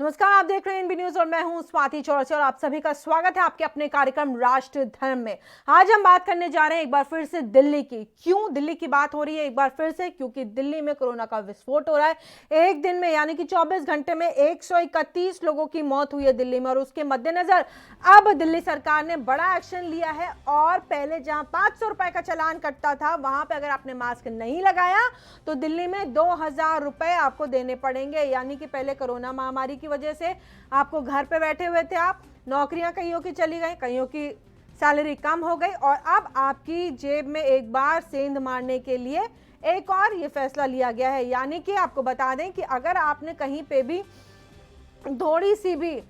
नमस्कार, आप देख रहे हैं एनबी न्यूज और मैं हूं स्वाति चौरसिया और आप सभी का स्वागत है आपके अपने कार्यक्रम राष्ट्र धर्म में। आज हम बात करने जा रहे हैं एक बार फिर से दिल्ली की। क्यों दिल्ली की बात हो रही है एक बार फिर से? क्योंकि दिल्ली में कोरोना का विस्फोट हो रहा है। एक दिन में यानी कि 24 घंटे में 131 लोगों की मौत हुई है दिल्ली में और उसके मद्देनजर अब दिल्ली सरकार ने बड़ा एक्शन लिया है और पहले जहां 500 रुपए का चालान कटता था वहां पर अगर आपने मास्क नहीं लगाया तो दिल्ली में 2000 रुपए आपको देने पड़ेंगे। यानी कि पहले कोरोना महामारी की वजह से आपको घर पे बैठे हुए थे, आप नौकरियां कईयों की चली गई, कईयों की सैलरी कम हो गई और अब आपकी जेब में एक बार सेंध मारने के लिए एक और ये फैसला लिया गया है। यानी कि आपको बता दें कि अगर आपने कहीं पे भी थोड़ी सी भी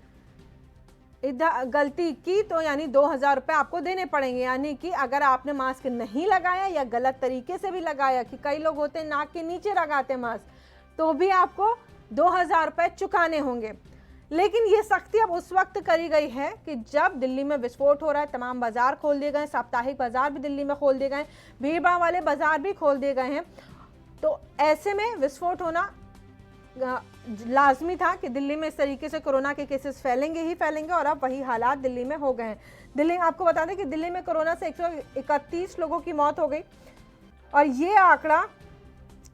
इधर गलती की तो यानी 2000 रुपए आपको देने पड़ेंगे। यानी कि अगर आपने मास्क नहीं लगाया या गलत तरीके से भी लगाया, कि कई लोग होते हैं नाक के नीचे लगाते मास्क, तो भी आपको 2000 रुपए चुकाने होंगे। लेकिन ये सख्ती अब उस वक्त करी गई है कि जब दिल्ली में विस्फोट हो रहा है, तमाम बाजार खोल दिए गए, साप्ताहिक बाजार भी दिल्ली में खोल दिए गए, भीड़ भाड़ वाले बाजार भी खोल दिए गए हैं। तो ऐसे में विस्फोट होना लाजमी था कि दिल्ली में इस तरीके से कोरोना के केसेस फैलेंगे ही फैलेंगे और अब वही हालात दिल्ली में हो गए हैं। दिल्ली, आपको बता दें कि दिल्ली में कोरोना से 131 लोगों की मौत हो गई और ये आंकड़ा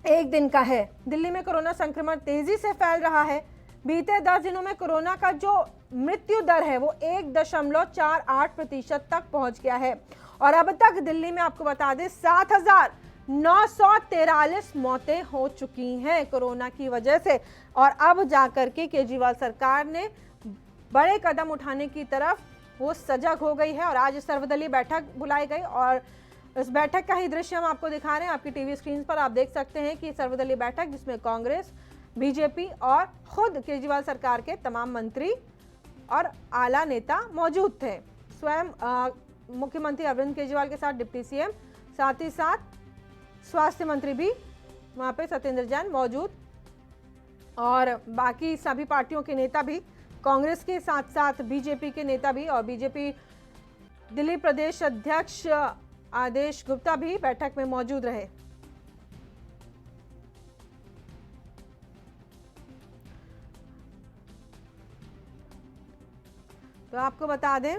एक दिन का है। दिल्ली में कोरोना संक्रमण तेजी से फैल रहा है। बीते 10 दिनों में कोरोना का जो मृत्यु दर है वो 1.48% तक पहुंच गया है और अब तक दिल्ली में आपको बता दें 7943 मौतें हो चुकी हैं कोरोना की वजह से। और अब जाकर के केजरीवाल सरकार ने बड़े कदम उठाने की तरफ वो सजग हो गई है और आज सर्वदलीय बैठक बुलाई गई और इस बैठक का ही दृश्य हम आपको दिखा रहे हैं। आपकी टीवी स्क्रीन पर आप देख सकते हैं कि सर्वदलीय बैठक जिसमें कांग्रेस, बीजेपी और खुद केजरीवाल सरकार के तमाम मंत्री और आला नेता मौजूद थे। स्वयं मुख्यमंत्री अरविंद केजरीवाल के साथ डिप्टी सीएम, साथ ही साथ स्वास्थ्य मंत्री भी वहां पे सत्येंद्र जैन मौजूद और बाकी सभी पार्टियों के नेता भी, कांग्रेस के साथ साथ बीजेपी के नेता भी और बीजेपी दिल्ली प्रदेश अध्यक्ष आदेश गुप्ता भी बैठक में मौजूद रहे। तो आपको बता दें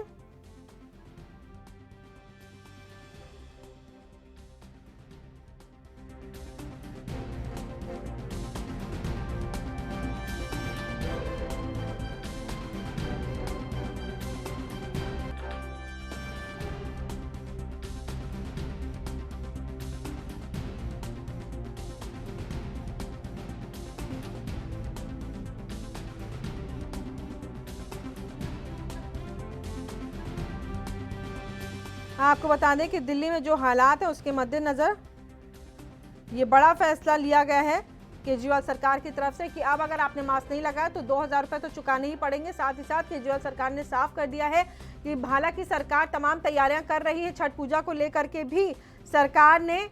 आपको बता दें कि दिल्ली में जो हालात है उसके मद्देनजर ये बड़ा फैसला लिया गया है केजरीवाल सरकार की तरफ से कि अब अगर आपने मास्क नहीं लगाया तो 2000 रुपए तो चुकाने ही पड़ेंगे। साथ ही साथ केजरीवाल सरकार ने साफ कर दिया है कि हालांकि सरकार तमाम तैयारियां कर रही है, छठ पूजा को लेकर के भी सरकार ने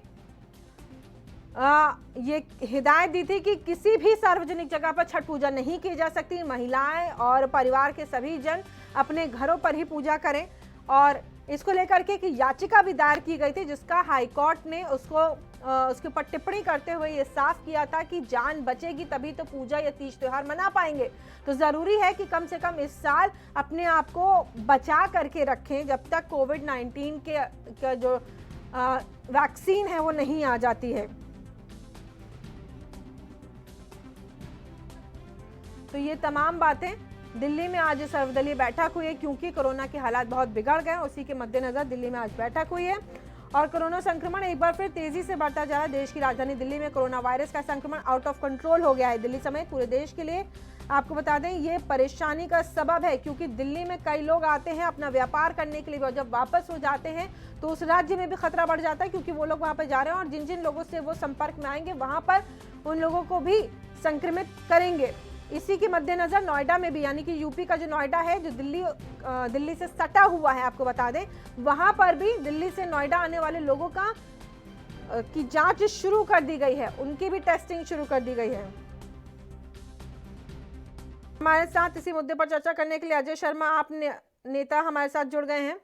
ये हिदायत दी थी कि किसी भी सार्वजनिक जगह पर छठ पूजा नहीं की जा सकती। महिलाएं और परिवार के सभी जन अपने घरों पर ही पूजा करें और इसको लेकर के कि याचिका भी दायर की गई थी जिसका हाईकोर्ट ने उसके ऊपर टिप्पणी करते हुए ये साफ किया था कि जान बचेगी तभी तो पूजा या तीज त्योहार मना पाएंगे। तो जरूरी है कि कम से कम इस साल अपने आप को बचा करके रखें जब तक कोविड-19 के जो वैक्सीन है वो नहीं आ जाती है। तो ये तमाम बातें दिल्ली में आज सर्वदलीय बैठक हुई है क्योंकि कोरोना के हालात बहुत बिगड़ गए। उसी के मद्देनजर दिल्ली में आज बैठक हुई है और कोरोना संक्रमण एक बार फिर तेजी से बढ़ता जा रहा है। देश की राजधानी दिल्ली में कोरोना वायरस का संक्रमण आउट ऑफ कंट्रोल हो गया है। दिल्ली समेत पूरे देश के लिए आपको बता दें ये परेशानी का सबब है क्योंकि दिल्ली में कई लोग आते हैं अपना व्यापार करने के लिए और जब वापस हो जाते हैं तो उस राज्य में भी खतरा बढ़ जाता है क्योंकि वो लोग वहां पर जा रहे हैं और जिन जिन लोगों से वो संपर्क में आएंगे वहां पर उन लोगों को भी संक्रमित करेंगे। इसी के मद्देनजर नोएडा में भी, यानी कि यूपी का जो नोएडा है जो दिल्ली से सटा हुआ है, आपको बता दें वहां पर भी दिल्ली से नोएडा आने वाले लोगों की जांच शुरू कर दी गई है, उनकी भी टेस्टिंग शुरू कर दी गई है। हमारे साथ इसी मुद्दे पर चर्चा करने के लिए अजय शर्मा आप नेता हमारे साथ जुड़ गए हैं।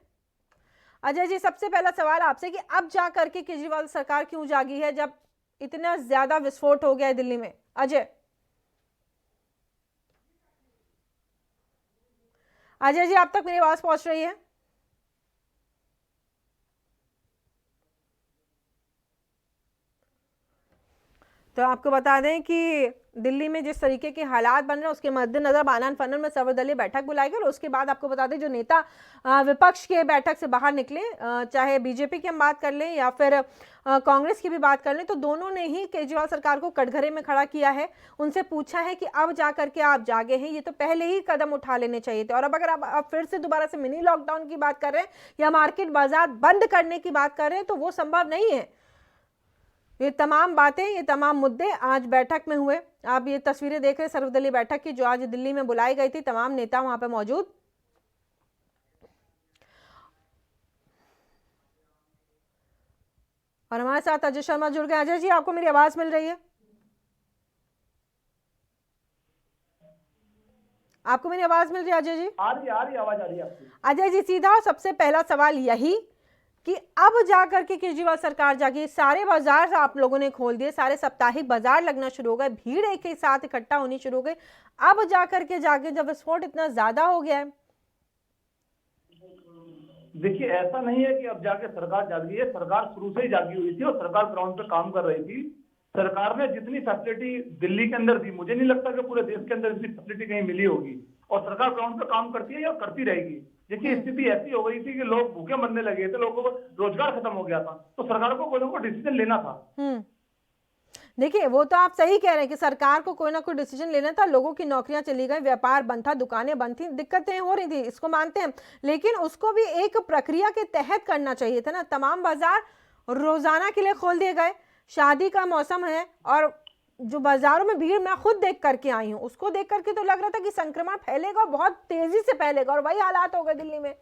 अजय जी, सबसे पहला सवाल आपसे कि अब जा करके केजरीवाल सरकार क्यों जागी है जब इतना ज्यादा विस्फोट हो गया है दिल्ली में? अजय। अजय जी, आप तक मेरी आवाज पहुंच रही है? तो आपको बता दें कि दिल्ली में जिस तरीके के हालात बन रहे हैं उसके मद्देनजर बानन फनन में सर्वदलीय बैठक बुलाई गई और उसके बाद आपको बता दें जो नेता विपक्ष के बैठक से बाहर निकले, चाहे बीजेपी की हम बात कर लें या फिर कांग्रेस की भी बात कर लें, तो दोनों ने ही केजरीवाल सरकार को कटघरे में खड़ा किया है। उनसे पूछा है कि अब जा करके आप जागे हैं, ये तो पहले ही कदम उठा लेने चाहिए थे। और अब अगर आप फिर से दोबारा से मिनी लॉकडाउन की बात कर रहे हैं या मार्केट बाजार बंद करने की बात कर रहे हैं तो वो संभव नहीं है। ये तमाम बातें, ये तमाम मुद्दे आज बैठक में हुए। आप ये तस्वीरें देख रहे हैं सर्वदलीय बैठक की जो आज दिल्ली में बुलाई गई थी, तमाम नेता वहां पे मौजूद। और हमारे साथ अजय शर्मा जुड़ गए। अजय जी, आपको मेरी आवाज मिल रही है? आपको मेरी आवाज मिल रही है अजय जी? आ रही आवाज आ रही है आपकी। अजय जी, सीधा सबसे पहला सवाल यही कि अब जाकर के केजरीवाल सरकार जागी, सारे बाजार आप लोगों ने खोल दिए, सारे साप्ताहिक बाजार लगना शुरू हो गए, भीड़ एक ही साथ इकट्ठा होनी शुरू हो गई, अब जाकर के जागे जब विस्फोट इतना ज्यादा हो गया है? देखिए, ऐसा नहीं है कि अब जाके सरकार जागी है। सरकार शुरू से ही जागी हुई थी और सरकार ग्राउंड पे काम कर रही थी। सरकार ने जितनी फैसिलिटी दिल्ली के अंदर दी, मुझे नहीं लगता कि पूरे देश के अंदर इतनी फैसिलिटी कहीं मिली होगी। और सरकार ग्राउंड पे काम करती है या करती रहेगी। देखिए, स्थिति ऐसी हो गई थी कि लोग भूखे मरने लगे थे, लोगों को रोजगार खत्म हो गया था, तो सरकार को कोई ना कोई डिसीजन लेना था। देखिए, वो तो आप सही कह रहे हैं कि सरकार को कोई ना कोई डिसीजन लेना था। लोगों की नौकरियां चली गई, व्यापार बंद था, दुकानें बंद थी, दिक्कतें हो रही थी, इसको मानते हैं, लेकिन उसको भी एक प्रक्रिया के तहत करना चाहिए था ना। तमाम बाजार रोजाना के लिए खोल दिए गए, शादी का मौसम है और जो बाजारों में भीड़ मैं खुद देख करके आई हूँ, उसको देख करके तो लग रहा था कि संक्रमण फैलेगा, बहुत तेजी से फैलेगा, और वही हालात हो गए दिल्ली में।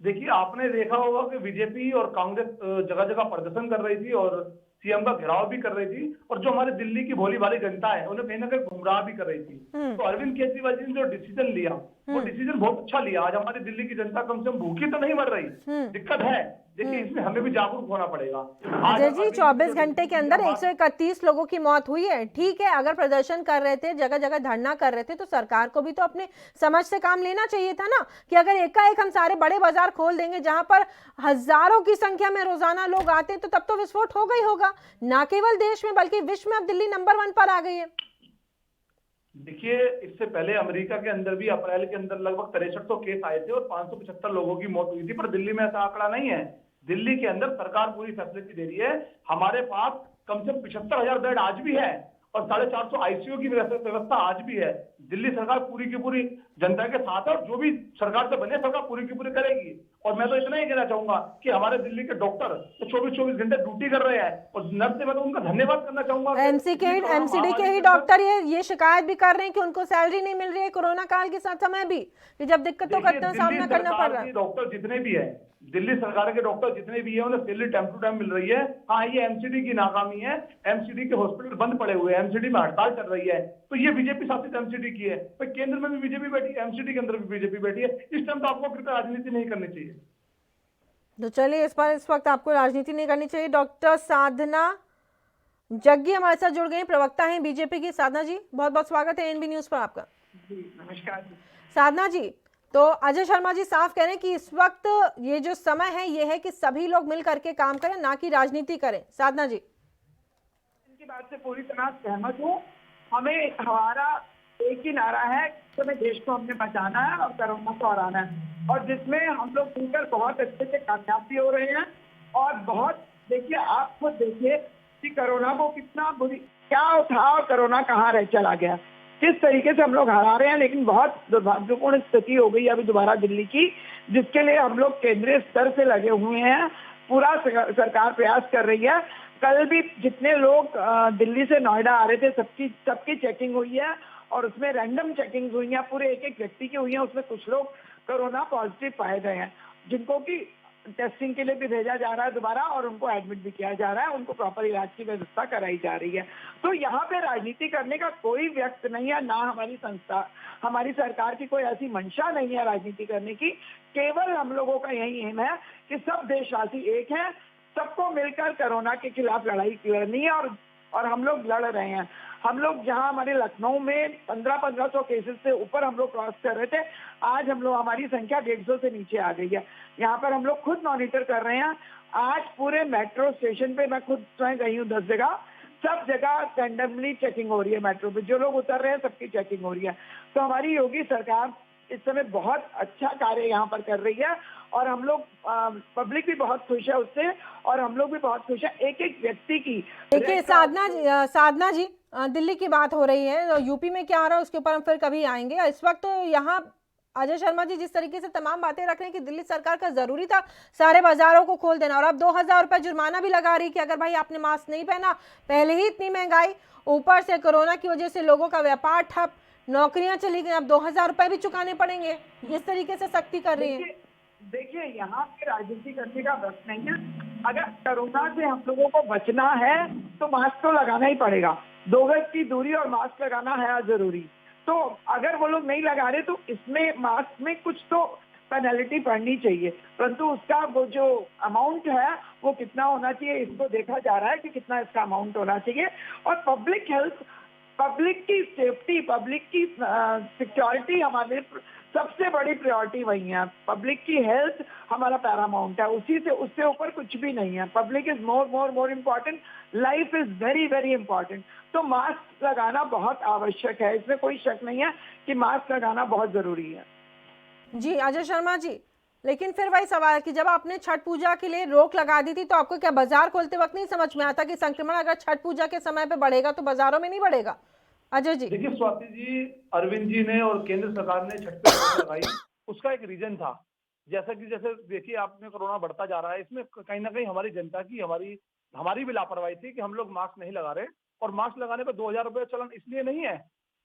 देखिए, आपने देखा होगा कि बीजेपी और कांग्रेस जगह जगह प्रदर्शन कर रही थी और सीएम का घेराव भी कर रही थी, और जो हमारे दिल्ली की भोली भाली जनता है उन्हें कहीं ना कहीं गुमराह भी कर रही थी। तो अरविंद केजरीवाल जी ने जो डिसीजन लिया, वो डिसीजन बहुत अच्छा लिया। आज हमारी दिल्ली की जनता कम से कम भूखी तो नहीं मर रही। दिक्कत है, देखिए, इसमें हमें भी जागरूक होना पड़ेगा। अजय जी, 24 घंटे के अंदर 131 लोगों की मौत हुई है। ठीक है, अगर प्रदर्शन कर रहे थे, जगह जगह धरना कर रहे थे, तो सरकार को भी तो अपने समझ से काम लेना चाहिए था ना, कि अगर एकाएक हम सारे बड़े बाजार खोल देंगे जहां पर हजारों की संख्या में रोजाना लोग आते हैं, तो तब तो विस्फोट होगा ही होगा। ना केवल देश में बल्कि विश्व में अब दिल्ली नंबर 1 पर आ गई है। देखिए, इससे पहले अमेरिका के अंदर भी अप्रैल के अंदर लगभग 6300 केस आए थे और 575 लोगों की मौत हुई थी, पर दिल्ली में ऐसा आंकड़ा नहीं है। दिल्ली के अंदर सरकार पूरी फैसिलिटी दे रही है। हमारे पास कम से कम 75,000 बेड आज भी है और 450 आईसीयू की व्यवस्था आज भी है। दिल्ली सरकार पूरी की पूरी जनता के साथ है और जो भी सरकार से बने सरकार पूरी की पूरी करेगी। और मैं तो इतना ही कहना चाहूंगा कि हमारे दिल्ली के डॉक्टर तो 24-24 घंटे ड्यूटी कर रहे हैं और नर्स से मैं तो उनका धन्यवाद करना चाहूंगा। एमसीडी के ही डॉक्टर ये शिकायत भी कर रहे हैं कि उनको सैलरी नहीं मिल रही है कोरोना काल के साथ समय भी, कि जब दिक्कतों का इतना सामना करना पड़ रहा है। डॉक्टर जितने भी है, दिल्ली सरकार के डॉक्टर जितने भी हैं, उन्हें सैलरी टाइम टू टाइम मिल रही है। हाँ, ये एमसीडी की नाकामी है। एमसीडी के हॉस्पिटल बंद पड़े हुए हैं, एमसीडी में हड़ताल चल रही है, तो ये बीजेपी शासित एमसीडी की है। तो केंद्र में भी बीजेपी बैठी है, एमसीडी के अंदर भी बीजेपी बैठी है। इस टाइम तो आपको फिर राजनीति नहीं करनी चाहिए। तो चलिए, इस वक्त आपको राजनीति नहीं करनी चाहिए। डॉक्टर साधना जग्गी हमारे साथ जुड़ गई, प्रवक्ता हैं बीजेपी की। साधना जी, बहुत बहुत स्वागत है एनबी न्यूज पर आपका। जी नमस्कार। साधना जी, तो अजय शर्मा जी साफ कह रहे हैं कि इस वक्त ये जो समय है ये है कि सभी लोग मिल करके काम करें, ना कि राजनीति करें। साधना जी, इनकी बात से पूरी तरह सहमत हूँ। हमारा एक ही नारा है कि हमें देश को हमने बचाना है और कोरोना को हराना है, और जिसमें हम लोग मिलकर बहुत अच्छे से कामयाब भी हो रहे हैं। और बहुत देखिए, आप खुद देखिए कि कोरोना को कितना क्या था और कोरोना कहाँ रह चला गया, किस तरीके से हम लोग हरा रहे हैं। लेकिन बहुत दुर्भाग्यपूर्ण स्थिति हो गई अभी दोबारा दिल्ली की, जिसके लिए हम लोग केंद्रीय स्तर से लगे हुए हैं। पूरा सरकार प्रयास कर रही है। कल भी जितने लोग दिल्ली से नोएडा आ रहे थे सबकी चेकिंग हुई है और उसमें रैंडम चेकिंग हुई है, पूरे एक एक व्यक्ति की हुई है। उसमें कुछ लोग कोरोना पॉजिटिव पाए गए हैं, जिनको की टेस्टिंग के लिए भी भेजा जा रहा है दोबारा, और उनको एडमिट भी किया जा रहा है, उनको प्रॉपर इलाज की व्यवस्था कराई जा रही है। तो यहाँ पे राजनीति करने का कोई व्यक्त नहीं है, ना हमारी संस्था, हमारी सरकार की कोई ऐसी मंशा नहीं है राजनीति करने की। केवल हम लोगों का यही एम है कि सब देशवासी एक हैं, सबको मिलकर कोरोना के खिलाफ लड़ाई लड़नी है, और हम लोग लड़ रहे हैं। हम लोग जहां हमारे लखनऊ में 1500 केसेस से ऊपर हम लोग क्रॉस कर रहे थे, आज हम लोग हमारी संख्या 150 से नीचे आ गई है। यहाँ पर हम लोग खुद मॉनिटर कर रहे हैं। आज पूरे मेट्रो स्टेशन पे मैं खुद स्वयं गई हूँ 10 जगह, सब जगह रैंडमली चेकिंग हो रही है। मेट्रो पे जो लोग उतर रहे हैं सबकी चेकिंग हो रही है। तो हमारी योगी सरकार इस समय बहुत अच्छा कार्य यहाँ पर कर रही है और हम लोग पब्लिक भी बहुत खुश है उससे और हम लोग भी बहुत खुश है। एक एक व्यक्ति की देखिए साधना जी दिल्ली की बात हो रही है, यूपी में क्या हो रहा है उसके ऊपर हम फिर कभी आएंगे। इस वक्त तो यहाँ अजय शर्मा जी जिस तरीके से तमाम बातें रख रहे हैं कि दिल्ली सरकार का जरूरी था सारे बाजारों को खोल देना, और अब 2000 रुपए जुर्माना भी लगा रही कि अगर भाई आपने मास्क नहीं पहना, पहले ही इतनी महंगाई, ऊपर से कोरोना की वजह से लोगों का व्यापार ठप, नौकरियां चली गई, अब 2000 रुपए भी चुकाने पड़ेंगे। इस तरीके से सख्ती कर रही है। देखिए यहाँ पे राजनीति करने का वक्त नहीं है। अगर कोरोना से हम लोगों को बचना है तो मास्क तो लगाना ही पड़ेगा। 2 गज की दूरी और मास्क लगाना है जरूरी। तो अगर वो लोग नहीं लगा रहे तो इसमें मास्क में कुछ तो पेनल्टी पड़नी चाहिए, परंतु उसका वो जो अमाउंट है वो कितना होना चाहिए इसको देखा जा रहा है कि कितना इसका अमाउंट होना चाहिए। और पब्लिक हेल्थ, पब्लिक की सेफ्टी, पब्लिक की सिक्योरिटी हमारे सबसे बड़ी प्रायोरिटी वही है। पब्लिक की हेल्थ हमारा पैरामाउंट है, उसी से उससे ऊपर कुछ भी नहीं है। Public is more important, life is very important. तो मास्क लगाना बहुत आवश्यक है, इसमें कोई शक नहीं है कि मास्क लगाना बहुत जरूरी है। जी अजय शर्मा जी, लेकिन फिर वही सवाल कि जब आपने छठ पूजा के लिए रोक लगा दी थी तो आपको क्या बाजार खोलते वक्त नहीं समझ में आता कि संक्रमण अगर छठ पूजा के समय पे बढ़ेगा तो बाजारों में नहीं बढ़ेगा? अजय जी देखिए स्वाति जी, अरविंद जी ने और केंद्र सरकार ने छठ पे रोक लगाई, उसका एक रीजन था। जैसे देखिए आपने कोरोना बढ़ता जा रहा है, इसमें कहीं ना कहीं हमारी जनता की हमारी भी लापरवाही थी कि हम लोग मास्क नहीं लगा रहे। और मास्क लगाने पे 2000 रुपये चलन इसलिए नहीं है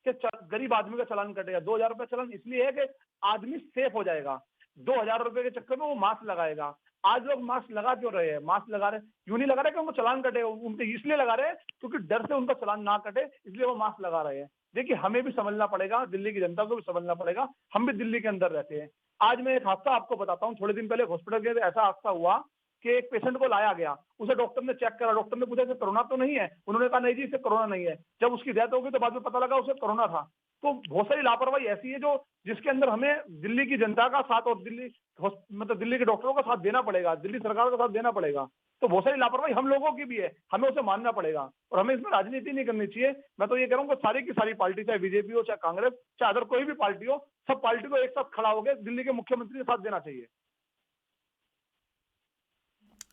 कि गरीब आदमी का चलान कटेगा, 2000 रुपये चलन इसलिए है कि आदमी सेफ हो जाएगा। 2000 रुपये के चक्कर में वो मास्क लगाएगा। आज लोग मास्क लगा क्यों रहे हैं? मास्क लगा रहे यूं नहीं लगा रहे कि उनको चलान कटे, उनके इसलिए लगा रहे हैं क्योंकि डर से उनका चलान ना कटे, इसलिए वो मास्क लगा रहे हैं। देखिए हमें भी समझना पड़ेगा, दिल्ली की जनता को भी समझना पड़ेगा, हम भी दिल्ली के अंदर रहते हैं। आज मैं एक हादसा आपको बताता हूँ। थोड़े दिन पहले हॉस्पिटल के ऐसा हादसा हुआ कि एक पेशेंट को लाया गया, उसे डॉक्टर ने चेक करा, डॉक्टर ने पूछा कि कोरोना तो नहीं है? उन्होंने कहा नहीं जी इसे कोरोना नहीं है। जब उसकी डेथ हो गई तो बाद में पता लगा उसे कोरोना था। तो बहुत सारी लापरवाही ऐसी है जो जिसके अंदर हमें दिल्ली की जनता का साथ और दिल्ली के डॉक्टरों का साथ देना पड़ेगा, दिल्ली सरकार का साथ देना पड़ेगा। तो बहुत सारी लापरवाही हम लोगों की भी है, हमें उसे मानना पड़ेगा और हमें इसमें राजनीति नहीं करनी चाहिए। मैं तो ये कह रहा हूँ कि सारी की सारी पार्टी, चाहे बीजेपी हो, चाहे कांग्रेस, चाहे अदर कोई भी पार्टी हो, सब पार्टी को एक साथ खड़ा होकर दिल्ली के मुख्यमंत्री के साथ देना चाहिए।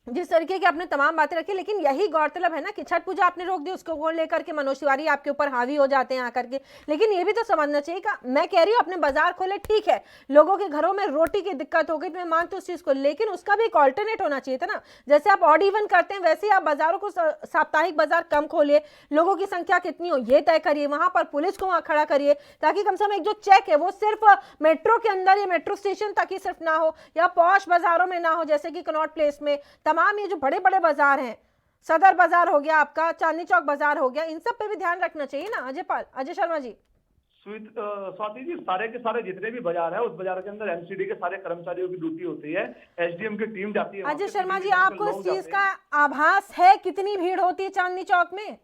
जिस तरीके की आपने तमाम बातें रखी, लेकिन यही गौरतलब है ना कि छठ पूजा आपने रोक दी, उसको लेकर के मनोज तिवारी आपके ऊपर हावी हो जाते हैं आकर के। लेकिन ये भी तो समझना चाहिए कि मैं कह रही हूँ अपने बाजार खोले, ठीक है, लोगों के घरों में रोटी की दिक्कत हो गई, मैं मानती हूँ उस चीज को, लेकिन उसका भी एक ऑल्टरनेट होना चाहिए था ना। जैसे आप ऑड इवन करते हैं वैसे ही आप बाजारों को, साप्ताहिक बाजार कम खोलिए, लोगों की संख्या कितनी हो ये तय करिए, वहां पर पुलिस को वहां खड़ा करिए, ताकि कम से कम एक जो चेक है वो सिर्फ मेट्रो के अंदर या मेट्रो स्टेशन तक ही सिर्फ ना हो, या पॉश बाजारों में ना हो, जैसे कि कनॉट प्लेस में। तमाम ये जो बड़े बड़े बाजार हैं, सदर बाजार हो गया आपका, चांदनी चौक बाजार हो गया, इन सब पे भी ध्यान रखना चाहिए ना अजय शर्मा जी। स्वाति जी, सारे के सारे जितने भी बाजार है उस बाजार के अंदर एमसीडी के सारे कर्मचारियों की ड्यूटी होती है, एसडीएम की टीम जाती है। अजय शर्मा जी, आपको इस चीज का आभास है कितनी भीड़ होती है चांदनी चौक में?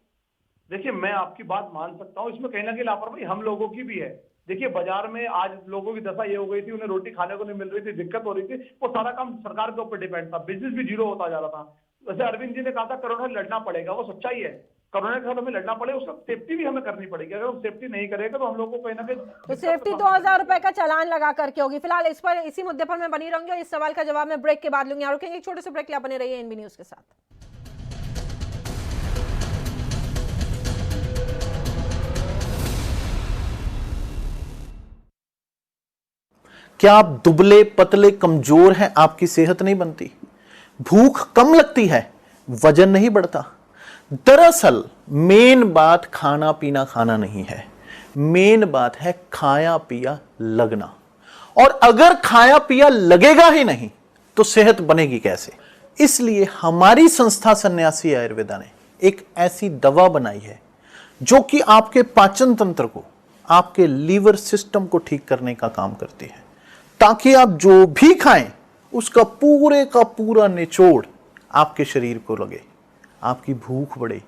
देखिए मैं आपकी बात मान सकता हूँ, इसमें कहीं ना कहीं लापरवाही हम लोगों की भी है। देखिए बाजार में आज लोगों की दशा ये हो गई थी, उन्हें रोटी खाने को नहीं मिल रही थी, दिक्कत हो रही थी, वो सारा काम सरकार के ऊपर डिपेंड था, बिजनेस भी जीरो होता जा रहा था। वैसे अरविंद जी ने कहा था कोरोना से लड़ना पड़ेगा, वो सच्चाई है, कोरोना के साथ हमें लड़ना पड़ेगा, उसका सेफ्टी भी हमें करनी पड़ेगी। अगर हम सेफ्टी नहीं करेंगे तो हम लोगों को कहीं ना कहीं तो सेफ्टी 2000 रुपए का चालान लगा करके होगी। फिलहाल इसी मुद्दे पर मैं बनी रहूंगी और इस सवाल का जवाब मैं ब्रेक के बाद लूंगी। रुकेंगे एक छोटे से ब्रेक, बने रहिए एनबी न्यूज के साथ। क्या आप दुबले पतले कमजोर हैं? आपकी सेहत नहीं बनती, भूख कम लगती है, वजन नहीं बढ़ता? दरअसल मेन बात खाना पीना खाना नहीं है, मेन बात है खाया पिया लगना। और अगर खाया पिया लगेगा ही नहीं तो सेहत बनेगी कैसे? इसलिए हमारी संस्था सन्यासी आयुर्वेदा ने एक ऐसी दवा बनाई है जो कि आपके पाचन तंत्र को, आपके लीवर सिस्टम को ठीक करने का काम करती है, ताकि आप जो भी खाएं उसका पूरे का पूरा निचोड़ आपके शरीर को लगे, आपकी भूख बढ़े,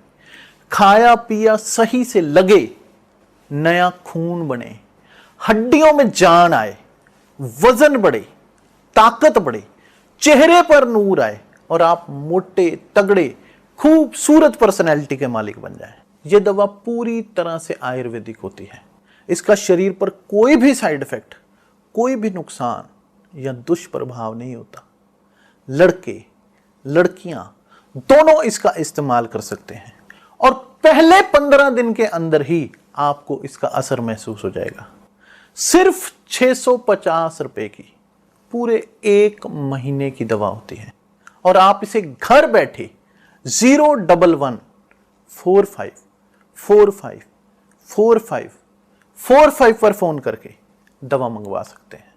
खाया पिया सही से लगे, नया खून बने, हड्डियों में जान आए, वजन बढ़े, ताकत बढ़े, चेहरे पर नूर आए और आप मोटे तगड़े खूबसूरत पर्सनैलिटी के मालिक बन जाएं। यह दवा पूरी तरह से आयुर्वेदिक होती है। इसका शरीर पर कोई भी साइड इफेक्ट, कोई भी नुकसान या दुष्प्रभाव नहीं होता। लड़के लड़कियां दोनों इसका इस्तेमाल कर सकते हैं और पहले 15 दिन के अंदर ही आपको इसका असर महसूस हो जाएगा। सिर्फ 650 रुपए की पूरे 1 महीने की दवा होती है और आप इसे घर बैठे 01145454545 पर फोन करके दवा मंगवा सकते हैं।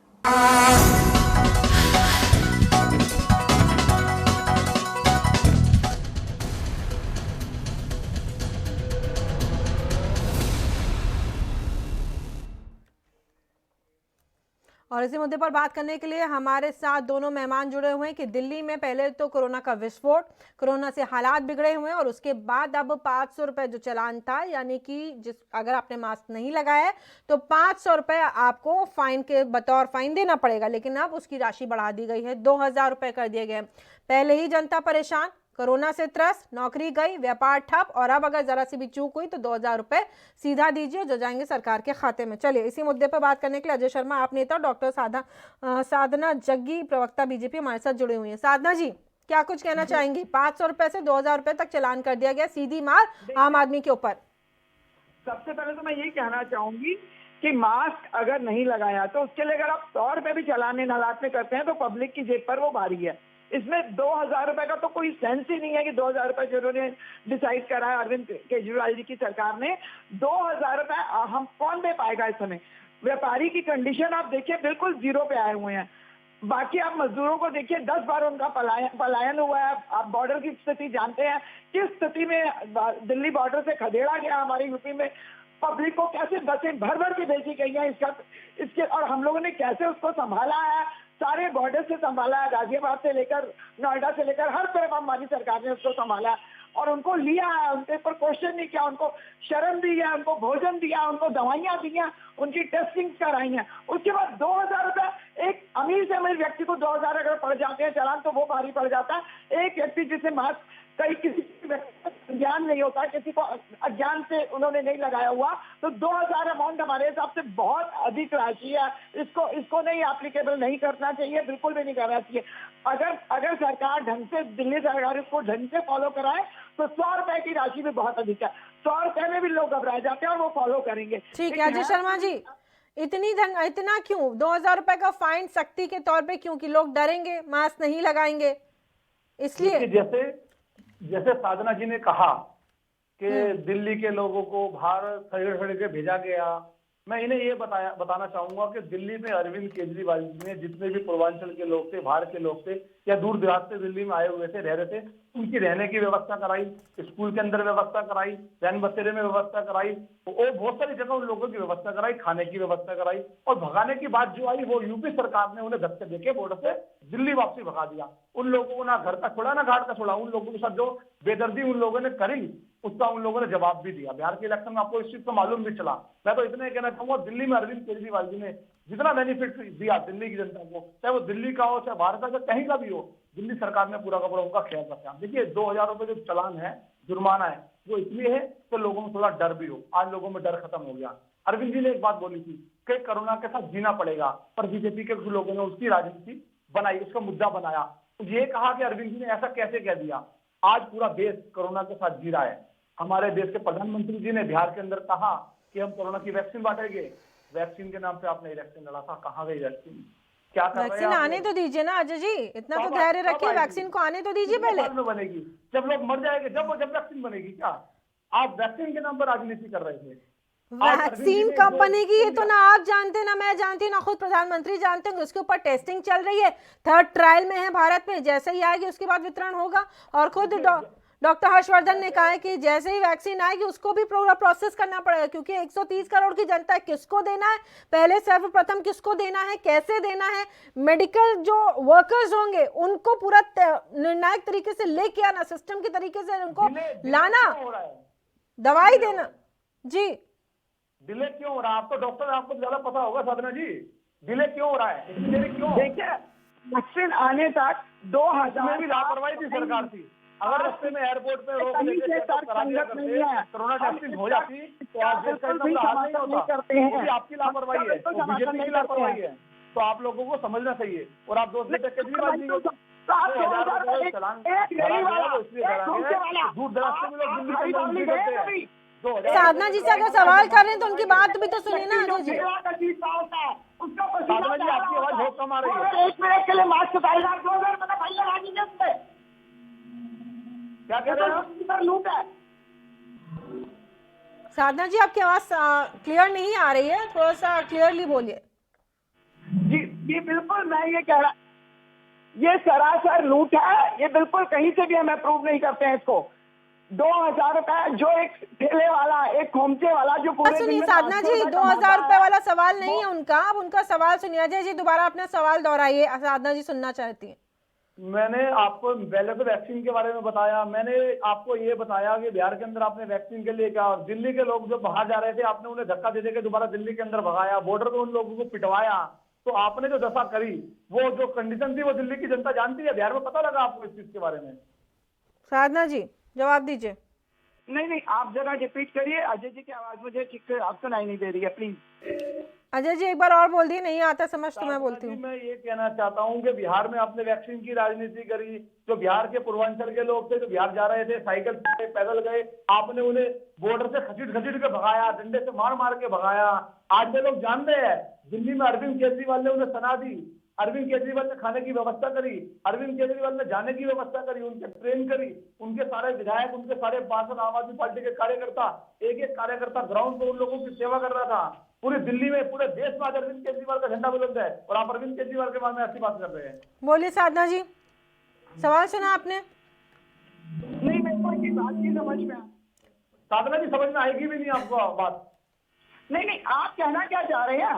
और इसी मुद्दे पर बात करने के लिए हमारे साथ दोनों मेहमान जुड़े हुए हैं कि दिल्ली में पहले तो कोरोना का विस्फोट, कोरोना से हालात बिगड़े हुए हैं और उसके बाद अब 500 रुपए जो चालान था, यानी कि अगर आपने मास्क नहीं लगाया है तो 500 रुपए आपको फाइन के बतौर फाइन देना पड़ेगा, लेकिन अब उसकी राशि बढ़ा दी गई है, 2000 रुपए कर दिए गए। पहले ही जनता परेशान, कोरोना से त्रस्त, नौकरी गई, व्यापार ठप और अब अगर जरा सी भी चूक हुई तो 2000 रुपए सीधा दीजिए जो जाएंगे सरकार के खाते में। चलिए इसी मुद्दे पर बात करने के लिए अजय शर्मा आप नेता, डॉक्टर साधना जग्गी प्रवक्ता बीजेपी हमारे साथ जुड़े हुए हैं। साधना जी, क्या कुछ कहना चाहेंगी? 500 रुपए से 2000 रुपए तक चालान कर दिया गया, सीधी मार आम आदमी के ऊपर। सबसे पहले तो मैं यही कहना चाहूंगी कि मास्क अगर नहीं लगाया तो उसके लिए अगर आप 100 रुपए भी चालान इन हालात में करते हैं तो पब्लिक की जेब पर वो भारी है। इसमें 2000 रुपए का तो कोई सेंस ही नहीं है कि 2000 रुपए जिन्होंने डिसाइड करा है अरविंद केजरीवाल जी की सरकार ने, 2000 रुपए हम कौन दे पाएगा इस समय? व्यापारी की कंडीशन आप देखिए बिल्कुल जीरो पे आए हुए हैं। बाकी आप मजदूरों को देखिए 10 बार उनका पलायन हुआ है। आप बॉर्डर की स्थिति जानते हैं, किस स्थिति में दिल्ली बॉर्डर से खदेड़ा गया हमारे यूपी में, पब्लिक को कैसे बसें भर भर के भेजी गई हैं इसके और हम लोगों ने कैसे उसको संभाला है, सारे बॉर्डर से संभाला है, गाजियाबाद से लेकर नोएडा से लेकर हर तरफ हमारी सरकार ने उसको संभाला है और उनको लिया है, उनके ऊपर क्वेश्चन नहीं किया, उनको शरण दी है, उनको भोजन दिया, उनको दवाइयां दी हैं, उनकी टेस्टिंग कराई है। उसके बाद 2000 रुपए एक अमीर से अमीर व्यक्ति को 2000 अगर पड़ जाते हैं चालान तो वो भारी पड़ जाता है। एक व्यक्ति जिसे मास्क किसी ज्ञान नहीं होता, किसी को अज्ञान से उन्होंने नहीं लगाया हुआ, तो 2000 अमाउंट हमारे हिसाब से बहुत अधिक राशि है। इसको नहीं एप्लीकेबल नहीं करना चाहिए, बिल्कुल भी नहीं करना चाहिए। अगर सरकार ढंग से, दिल्ली सरकार इसको ढंग से फॉलो कराए तो 100 रुपए की राशि भी बहुत अधिक है। 100 रुपए में भी लोग घबरा जाते हैं और वो फॉलो करेंगे। ठीक है अजय शर्मा जी, इतना क्यों 2000 रुपए का फाइन सख्ती के तौर पे क्यों? कि लोग डरेंगे, मास्क नहीं लगाएंगे इसलिए। जैसे साधना जी ने कहा कि दिल्ली के लोगों को बाहर खड़े के भेजा गया, मैं इन्हें ये बताना चाहूंगा कि दिल्ली में अरविंद केजरीवाल जी ने जितने भी पूर्वांचल के लोग थे, बाहर के लोग थे या दूर दराज से दिल्ली में आए हुए थे, रह रहे थे, उनकी रहने की व्यवस्था कराई, स्कूल के अंदर व्यवस्था कराई, रैन बसेरे में व्यवस्था कराई और बहुत सारी जगह उन लोगों की व्यवस्था कराई, खाने की व्यवस्था कराई और भगाने की बात जो आई वो यूपी सरकार ने उन्हें धक्के देके बॉर्डर से दिल्ली वापसी भगा दिया। उन लोगों को ना घर का छोड़ा ना घाट का छोड़ा, उन लोगों के साथ जो बेदर्दी उन लोगों ने करी उसका उन लोगों ने जवाब भी दिया। बिहार के इलेक्शन में आपको इस चीज को मालूम भी चला। मैं तो इतना कहना चाहूंगा, दिल्ली में अरविंद केजरीवाल जी ने जितना बेनिफिट दिया दिल्ली की जनता को, चाहे वो दिल्ली का हो चाहे बाहर का, चाहे कहीं का भी हो, दिल्ली सरकार ने पूरा का पूरा उनका ख्याल रखा। देखिए 2000 रुपए जो चालान है, जुर्माना है, वो इसलिए है तो लोगों में थोड़ा डर भी हो। आज लोगों में डर खत्म हो गया। अरविंद जी ने एक बात बोली थी कि कोरोना के साथ जीना पड़ेगा, पर बीजेपी के कुछ लोगों ने उसकी राजनीति बनाई, उसका मुद्दा बनाया। तो ये कहा कि अरविंद जी ने ऐसा कैसे कह दिया। आज पूरा देश कोरोना के साथ जी रहा है। हमारे देश के प्रधानमंत्री जी ने बिहार के अंदर कहा कि हम कोरोना की वैक्सीन बांटेंगे। वैक्सीन के नाम पे आपने इलेक्शन लड़ा था, कहाँ गई वैक्सीन? क्या कर रहे हैं? वैक्सीन आने तो दीजिए ना अजय जी, इतना तो धैर्य रखिए, वैक्सीन को आने तो दीजिए पहले। में बनेगी जब लोग मर जाएंगे, जब वैक्सीन बनेगी। क्या आप वैक्सीन के नाम पर राजनीति कर रहे थे? वैक्सीन कब बनेगी ये तो ना आप जानते ना मैं जानती ना खुद प्रधानमंत्री जानते हैं। उसके ऊपर टेस्टिंग चल रही है, 3rd ट्रायल में है भारत में, जैसे ही आएगी उसके बाद वितरण होगा। और खुद डॉक्टर हर्षवर्धन ने कहा है कि जैसे ही वैक्सीन आएगी उसको भी पूरा प्रोसेस करना पड़ेगा, क्योंकि 130 करोड़ की जनता है, किसको देना है पहले, सर्वप्रथम किसको देना है, कैसे देना है, मेडिकल जो वर्कर्स होंगे उनको पूरा निर्णायक तरीके से लेके आना, सिस्टम के तरीके से उनको लाना। दवाई देना जी। डिले क्यों हो रहा है? आप तो डॉक्टर, आपको ज्यादा पता होगा साधना जी, डिले क्यों हो रहा है, इतनी देरी क्यों? देखिए, वैक्सीन आने तक 2000 में भी लापरवाही थी सरकार की। अगर रास्ते में एयरपोर्ट पे रोक कहीं लेके से चेकअप करा दिया संगत नहीं है। करते, कोरोना टेस्टिंग हो जाती तो आज देश का बिल्कुल इतना भी बुरा हाल नहीं समर्थन होता। करते हैं। वो भी आपकी लापरवाही है, बिल्कुल वो समर्थन बीजेपी की नहीं लापरवाही करते है। तो आप लोगों को समझना चाहिए। और आप 2 रुपए केजरीवाल जी को तो आप 2000 रुपए एक चलान गरीब वाला, वो इसलिए एक घूमने वाला, दूर दराज से भी लोग आप दिल्ली हरी के अंदर बबली एंट्री गए करते हैं। कभी? 2000 साधना जी से अगर सवाल कर रहे हैं तो उनकी बात भी तो सुनिए ना अजय जी। साधना जी, आपकी आवाज बहुत कम आ रही है। एक मिनट के लिए मास्क उतारेगा, 2000 रुपए का भाई लगा दीजिए उसपे। क्या कह रहे हैं आप? लूट है। साधना जी आपकी आवाज क्लियर नहीं आ रही है, थोड़ा सा क्लियरली बोलिए। जी जी बिल्कुल, मैं ये कह रहा, ये सरासर लूट है। ये बिल्कुल कहीं से भी हम अप्रूव नहीं करते हैं इसको। 2000 रुपए जो एक ठेले वाला, एक खोमचे वाला जो पूरे दिन सुनिए में साधना 500 जी, रुपए 2000 कमाता रुपए है, वाला सवाल नहीं है उनका, अब उनका सवाल सुनिए। अजय जी दोबारा अपना सवाल दोहराइए, साधना जी सुनना चाहती है। मैंने आपको पहले तो वैक्सीन के बारे में बताया। मैंने आपको ये बताया कि बिहार के अंदर आपने वैक्सीन के लिए क्या, और दिल्ली के लोग जो बाहर जा रहे थे आपने उन्हें धक्का दे के दोबारा दिल्ली के अंदर भगाया, बॉर्डर पे उन लोगों को पिटवाया। तो आपने जो दफा करी, वो जो कंडीशन थी वो दिल्ली की जनता जानती है। बिहार में पता लगा आपको इस चीज के बारे में? साधना जी जवाब दीजिए। नहीं, आप जरा रिपीट करिए। अजय जी की आवाज मुझे ठीक से आप सुनाई नहीं दे रही है, प्लीज। अजय जी एक बार और बोल दिए, नहीं आता समझ तो मैं बोलती हूँ। मैं ये कहना चाहता हूँ कि बिहार में आपने वैक्सीन की राजनीति करी। जो बिहार के पूर्वांचल के लोग थे, जो बिहार जा रहे थे, साइकिल से पैदल गए, आपने उन्हें बॉर्डर से खसीट के भगाया, डंडे से मार के भगाया। आज वे लोग जानते हैं, दिल्ली में अरविंद केजरीवाल ने उन्हें सलाह दी, अरविंद केजरीवाल ने खाने की व्यवस्था करी, अरविंद केजरीवाल ने जाने की व्यवस्था करी, उनके ट्रेन करी। उनके सारे विधायक, उनके सारे पार्षद, आम आदमी पार्टी के कार्यकर्ता, एक एक कार्यकर्ता ग्राउंड पर उन लोगों की सेवा कर रहा था। पूरी दिल्ली में, पूरे देश में आज अरविंद केजरीवाल का झंडा बुलंद है, और आप अरविंद केजरीवाल के बारे में ऐसी बात कर रहे हैं। बोलिए साधना जी, सवाल सुना आपने? नहीं, मेरे को ये बात नहीं समझ में आ। साधना जी समझ में आएगी भी नहीं आपको बात। नहीं, आप कहना क्या चाह रहे हैं?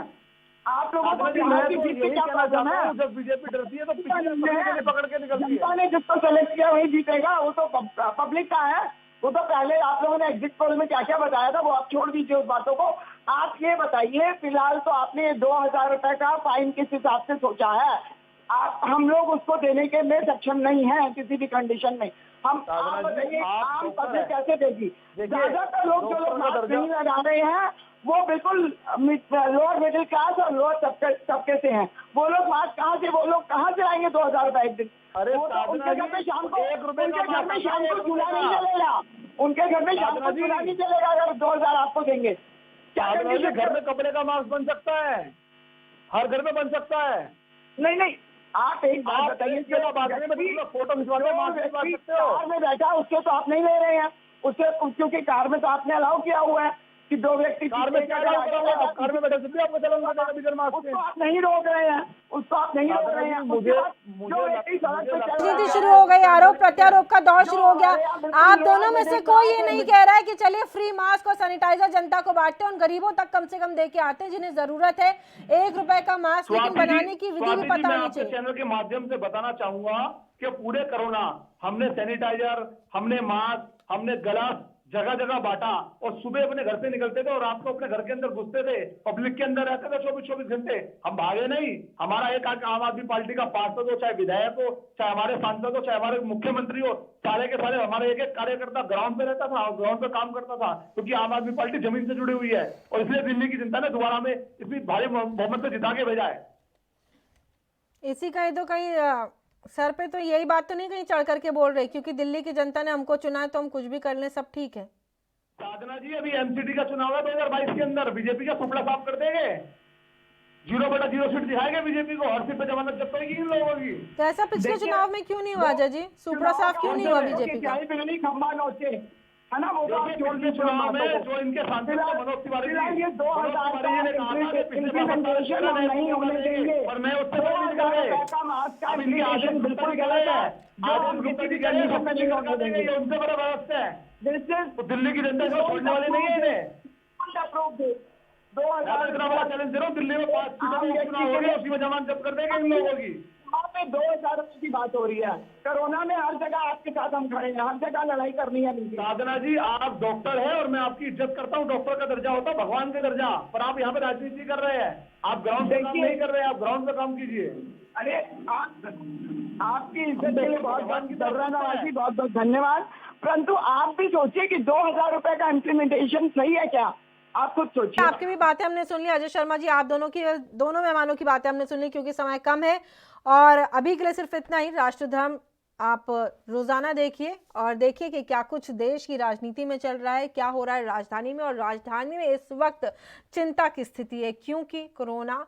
आप लोगों को साधना जी, बिहार मैं की तो सीट पे यही क्या कहना प्रॉब्लम चाहता है? हूँ, जब बीजेपी डरती है तो पिछले पकड़ के निकलती है। जनता ने जिसको सेलेक्ट किया वही जीतेगा, वो तो पब्लिक का है। वो तो पहले आप लोगों ने एग्जिट पोल में क्या क्या बताया था वो आप छोड़ दीजिए उस बातों को। आप ये बताइए, फिलहाल तो आपने 2000 रुपए का फाइन किस हिसाब से सोचा है? हम लोग उसको देने के में सक्षम नहीं है किसी भी कंडीशन में। आप बताइए, आम पब्लिक कैसे देगी? ज्यादातर लोग जो लोग मास्क नहीं लगा रहे हैं वो बिल्कुल लोअर मिडिल क्लास और लोअर तबके से हैं। वो लोग मास्क कहाँ से लाएंगे 2000 रुपए एक दिन? अरे उनके घर में शाम को ₹1 उनके घर में शाम को चूल्हा नहीं जलेगा। उनके घर में शाम को चूल्हा नहीं जलेगा अगर 2000 आपको देंगे। घर में कपड़े का मास्क बन सकता है, हर घर में बन सकता है। नहीं, आप एक बात बताइए, फोटो खिंचवाने कार में बैठा उससे तो आप नहीं ले रहे हैं उससे, क्योंकि कार में तो आपने अलाउ किया हुआ है कि 2 व्यक्ति कार में कार में बैठे थे, आपको चलाना उसको आप नहीं रोक रहे हैं, उसको आप नहीं रोक रहे हैं। राजनीति शुरू हो गई, आरोप प्रत्यारोप का दौर शुरू हो गया। आप दोनों में से कोई ये नहीं कह रहा है कि चलिए फ्री मास्क और सैनिटाइजर जनता को बांटते हैं, उन गरीबों तक कम से कम दे के आते हैं जिन्हें जरूरत है। ₹1 का मास्क लेकिन बनाने की विधि भी पता होनी चाहिए। चैनल के माध्यम से बताना चाहूंगा कि पूरे कोरोना हमने सैनिटाइजर, हमने मास्क, हमने ग्लव्स जगह जगह बांटा, और सुबह अपने घर से निकलते थे और रात को अपने घर के अंदर घुसते थे, पब्लिक के अंदर रहते थे 24 घंटे। हम भागे नहीं। हमारा एक आम आदमी पार्टी का पार्षद हो, चाहे विधायक हो, चाहे हमारे सांसद हो, चाहे हमारे मुख्यमंत्री हो, सारे के सारे हमारे एक एक कार्यकर्ता ग्राउंड पे रहता था और ग्राउंड पे काम करता था, क्योंकि आम आदमी पार्टी जमीन से जुड़ी हुई है। और इसलिए दिल्ली की जनता ने दोबारा में इतनी भारी बहुमत से जिता के भेजा है। इसी का तो कहीं सर पे तो यही बात तो नहीं कहीं चढ़ करके बोल रही, क्योंकि दिल्ली की जनता ने हमको चुना है तो हम कुछ भी कर लें, सब ठीक है। साधना जी, अभी एमसीडी का चुनाव है 2022 के अंदर, बीजेपी का सुपड़ा साफ कर देंगे, 0/0 सीट दिखाएंगे बीजेपी को, हर सीट पे जमानत जब तक इन लोगों की। तो ऐसा पिछले चुनाव में क्यों नहीं हुआ अजय जी? सुपड़ा साफ क्यों नहीं हुआ बीजेपी का? खंबा नोचे है ना, वो चुनाव में जो इनके सांसद मनोज तिवारी जी, 2000 इम्प्लीमेंटेशन नहीं होने देंगे, और मैं उससे बिल्कुल गलत है। उनसे बड़ा व्यवस्था है, तो दिल्ली की जनता को छोड़ने वाले नहीं है इन्हें। 2000 इतना बड़ा चैलेंज दे रहा हूँ, दिल्ली में 5 सीटों में चुनाव हो गया, उसी में जमानत जब्त कर देंगे इन लोगों की। वहाँ पे 2000 रुपए की बात हो रही है। कोरोना में हर जगह आपके साथ हम खड़े हैं, हर जगह लड़ाई करनी है नहीं। साधना जी, आप डॉक्टर हैं और मैं आपकी इज्जत करता हूँ। डॉक्टर का दर्जा होता है भगवान का दर्जा, पर आप यहाँ पे राजनीति कर रहे हैं। आप ग्राउंड पे काम देखिए- नहीं कर रहे हैं, आप ग्राउंड पे काम कीजिए। अरे आपकी इज्जत के लिए बहुत बहुत नवाजी, बहुत बहुत धन्यवाद। परंतु आप भी सोचिए कि 2000 रुपए का इम्प्लीमेंटेशन सही है क्या? आप खुद सोचिए। आपकी भी बातें हमने सुन ली। अजय शर्मा जी, आप दोनों मेहमानों की बातें हमने सुन ली, क्योंकि समय कम है और अभी के लिए सिर्फ इतना ही। राष्ट्रधर्म आप रोजाना देखिए और देखिए कि क्या कुछ देश की राजनीति में चल रहा है, क्या हो रहा है राजधानी में। और राजधानी में इस वक्त चिंता की स्थिति है, क्योंकि कोरोना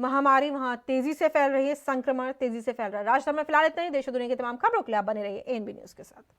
महामारी वहां तेजी से फैल रही है, संक्रमण तेजी से फैल रहा है। राजधानी में फिलहाल इतना ही। देश और दुनिया की तमाम खबरों के लिए आप बने रहिए एएनबी न्यूज के साथ।